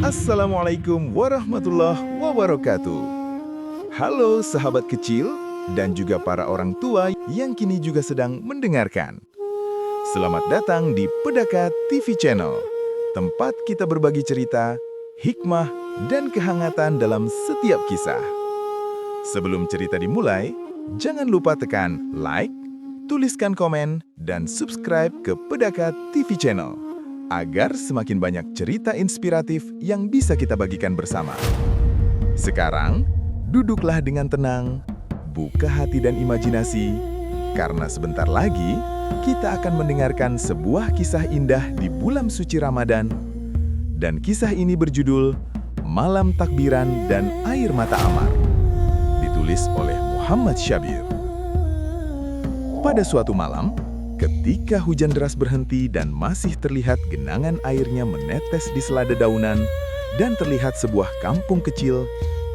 Assalamualaikum warahmatullahi wabarakatuh. Halo sahabat kecil dan juga para orang tua yang kini juga sedang mendengarkan. Selamat datang di Pedaka TV Channel, tempat kita berbagi cerita, hikmah, dan kehangatan dalam setiap kisah. Sebelum cerita dimulai, jangan lupa tekan like, tuliskan komen, dan subscribe ke Pedaka TV Channel, agar semakin banyak cerita inspiratif yang bisa kita bagikan bersama. Sekarang, duduklah dengan tenang, buka hati dan imajinasi, karena sebentar lagi kita akan mendengarkan sebuah kisah indah di bulan suci Ramadan. Dan kisah ini berjudul Malam Takbiran dan Air Mata Ammar, ditulis oleh Muhammad Syabir. Pada suatu malam, ketika hujan deras berhenti dan masih terlihat genangan airnya menetes di selada daunan, dan terlihat sebuah kampung kecil,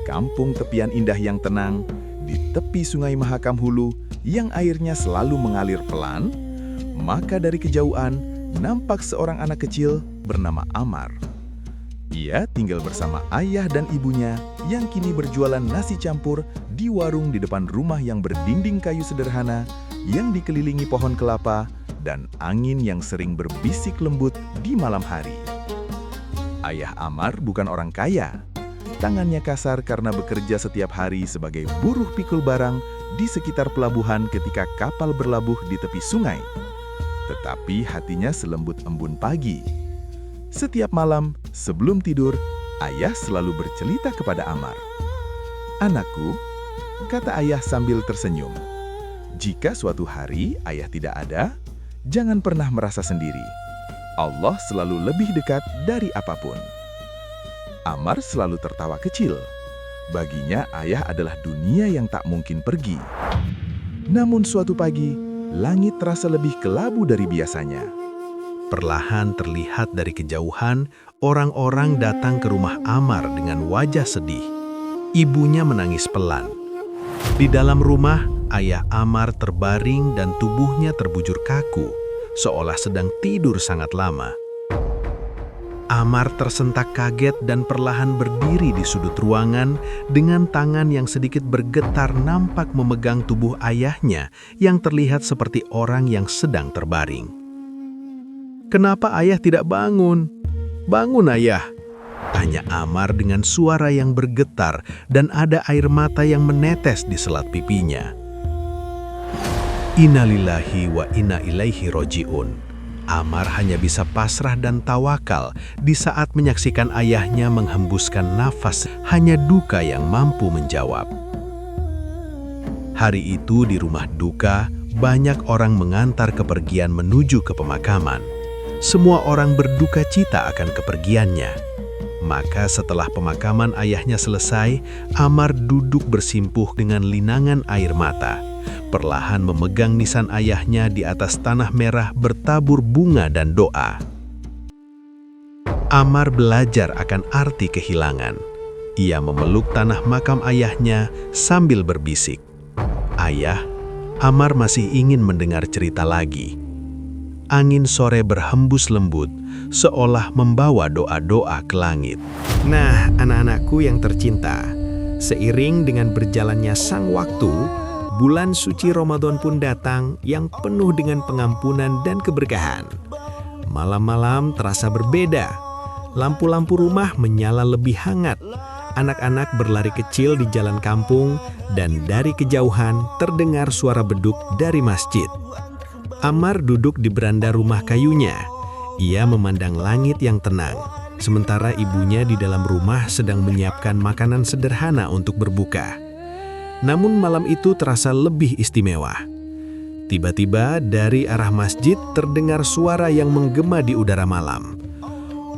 kampung tepian indah yang tenang, di tepi sungai Mahakam Hulu yang airnya selalu mengalir pelan, maka dari kejauhan nampak seorang anak kecil bernama Ammar. Ia tinggal bersama ayah dan ibunya yang kini berjualan nasi campur di warung di depan rumah yang berdinding kayu sederhana, yang dikelilingi pohon kelapa dan angin yang sering berbisik lembut di malam hari. Ayah Ammar bukan orang kaya. Tangannya kasar karena bekerja setiap hari sebagai buruh pikul barang di sekitar pelabuhan ketika kapal berlabuh di tepi sungai. Tetapi hatinya selembut embun pagi. Setiap malam sebelum tidur, ayah selalu bercerita kepada Ammar. "Anakku," kata ayah sambil tersenyum, "jika suatu hari ayah tidak ada, jangan pernah merasa sendiri. Allah selalu lebih dekat dari apapun." Ammar selalu tertawa kecil. Baginya ayah adalah dunia yang tak mungkin pergi. Namun suatu pagi, langit terasa lebih kelabu dari biasanya. Perlahan terlihat dari kejauhan, orang-orang datang ke rumah Ammar dengan wajah sedih. Ibunya menangis pelan. Di dalam rumah, ayah Ammar terbaring dan tubuhnya terbujur kaku, seolah sedang tidur sangat lama. Ammar tersentak kaget dan perlahan berdiri di sudut ruangan dengan tangan yang sedikit bergetar nampak memegang tubuh ayahnya yang terlihat seperti orang yang sedang terbaring. "Kenapa ayah tidak bangun? Bangun ayah!" tanya Ammar dengan suara yang bergetar dan ada air mata yang menetes di selat pipinya. Innalillahi wa inna ilaihi roji'un. Ammar hanya bisa pasrah dan tawakal di saat menyaksikan ayahnya menghembuskan nafas, hanya duka yang mampu menjawab. Hari itu di rumah duka, banyak orang mengantar kepergian menuju ke pemakaman. Semua orang berduka cita akan kepergiannya. Maka setelah pemakaman ayahnya selesai, Ammar duduk bersimpuh dengan linangan air mata, perlahan memegang nisan ayahnya di atas tanah merah bertabur bunga dan doa. Ammar belajar akan arti kehilangan. Ia memeluk tanah makam ayahnya sambil berbisik, "Ayah, Ammar masih ingin mendengar cerita lagi." Angin sore berhembus lembut, seolah membawa doa-doa ke langit. Nah, anak-anakku yang tercinta, seiring dengan berjalannya sang waktu, bulan suci Ramadan pun datang yang penuh dengan pengampunan dan keberkahan. Malam-malam terasa berbeda. Lampu-lampu rumah menyala lebih hangat. Anak-anak berlari kecil di jalan kampung, dan dari kejauhan terdengar suara beduk dari masjid. Ammar duduk di beranda rumah kayunya. Ia memandang langit yang tenang, sementara ibunya di dalam rumah sedang menyiapkan makanan sederhana untuk berbuka. Namun malam itu terasa lebih istimewa. Tiba-tiba dari arah masjid terdengar suara yang menggema di udara malam.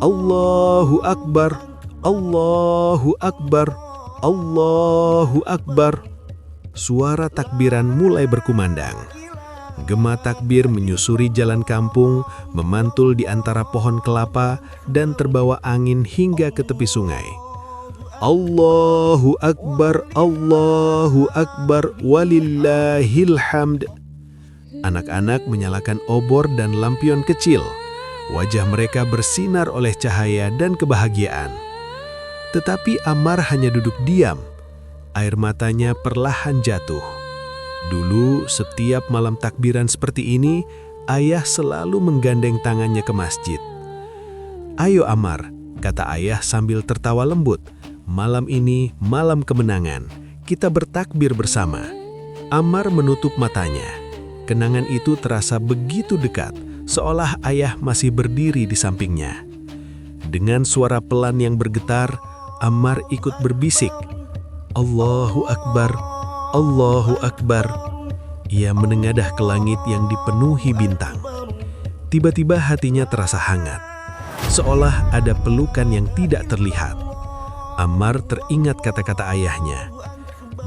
"Allahu Akbar, Allahu Akbar, Allahu Akbar." Suara takbiran mulai berkumandang. Gema takbir menyusuri jalan kampung, memantul di antara pohon kelapa, dan terbawa angin hingga ke tepi sungai. Allahu Akbar, Allahu Akbar, walillahil hamd. Anak-anak menyalakan obor dan lampion kecil. Wajah mereka bersinar oleh cahaya dan kebahagiaan. Tetapi Ammar hanya duduk diam. Air matanya perlahan jatuh. Dulu, setiap malam takbiran seperti ini, ayah selalu menggandeng tangannya ke masjid. "Ayo Ammar," kata ayah sambil tertawa lembut. "Malam ini malam kemenangan. Kita bertakbir bersama." Ammar menutup matanya. Kenangan itu terasa begitu dekat, seolah ayah masih berdiri di sampingnya. Dengan suara pelan yang bergetar, Ammar ikut berbisik, "Allahu Akbar, Allahu Akbar." Ia menengadah ke langit yang dipenuhi bintang. Tiba-tiba hatinya terasa hangat, seolah ada pelukan yang tidak terlihat. Ammar teringat kata-kata ayahnya,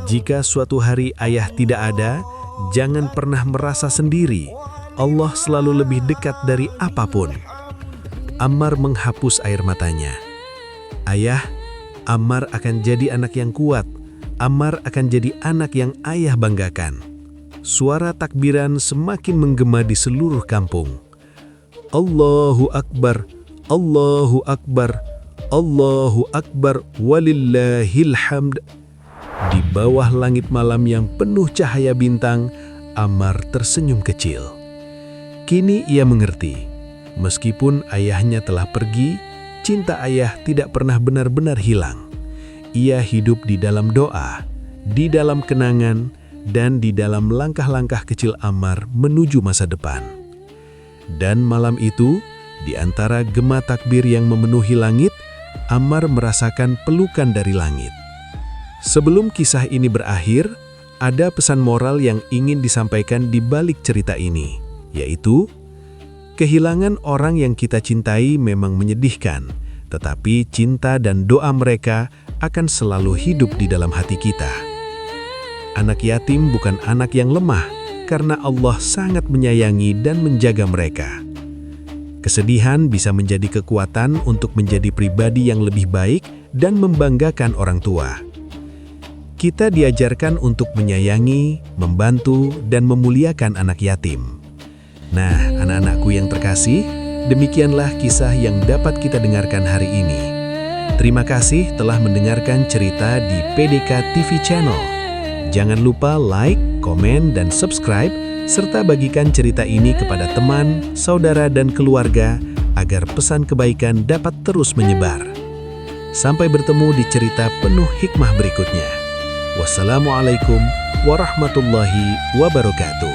"Jika suatu hari ayah tidak ada, jangan pernah merasa sendiri. Allah selalu lebih dekat dari apapun." Ammar menghapus air matanya. "Ayah, Ammar akan jadi anak yang kuat. Ammar akan jadi anak yang ayah banggakan." Suara takbiran semakin menggema di seluruh kampung. Allahu Akbar, Allahu Akbar, Allahu Akbar, walillahil hamd. Di bawah langit malam yang penuh cahaya bintang, Ammar tersenyum kecil. Kini ia mengerti, meskipun ayahnya telah pergi, cinta ayah tidak pernah benar-benar hilang. Ia hidup di dalam doa, di dalam kenangan, dan di dalam langkah-langkah kecil Ammar menuju masa depan. Dan malam itu, di antara gema takbir yang memenuhi langit, Ammar merasakan pelukan dari langit. Sebelum kisah ini berakhir, ada pesan moral yang ingin disampaikan di balik cerita ini, yaitu, kehilangan orang yang kita cintai memang menyedihkan, tetapi cinta dan doa mereka akan selalu hidup di dalam hati kita. Anak yatim bukan anak yang lemah, karena Allah sangat menyayangi dan menjaga mereka. Kesedihan bisa menjadi kekuatan untuk menjadi pribadi yang lebih baik dan membanggakan orang tua. Kita diajarkan untuk menyayangi, membantu, dan memuliakan anak yatim. Nah, anak-anakku yang terkasih, demikianlah kisah yang dapat kita dengarkan hari ini. Terima kasih telah mendengarkan cerita di PDK TV Channel. Jangan lupa like, komen, dan subscribe, serta bagikan cerita ini kepada teman, saudara, dan keluarga agar pesan kebaikan dapat terus menyebar. Sampai bertemu di cerita penuh hikmah berikutnya. Wassalamualaikum warahmatullahi wabarakatuh.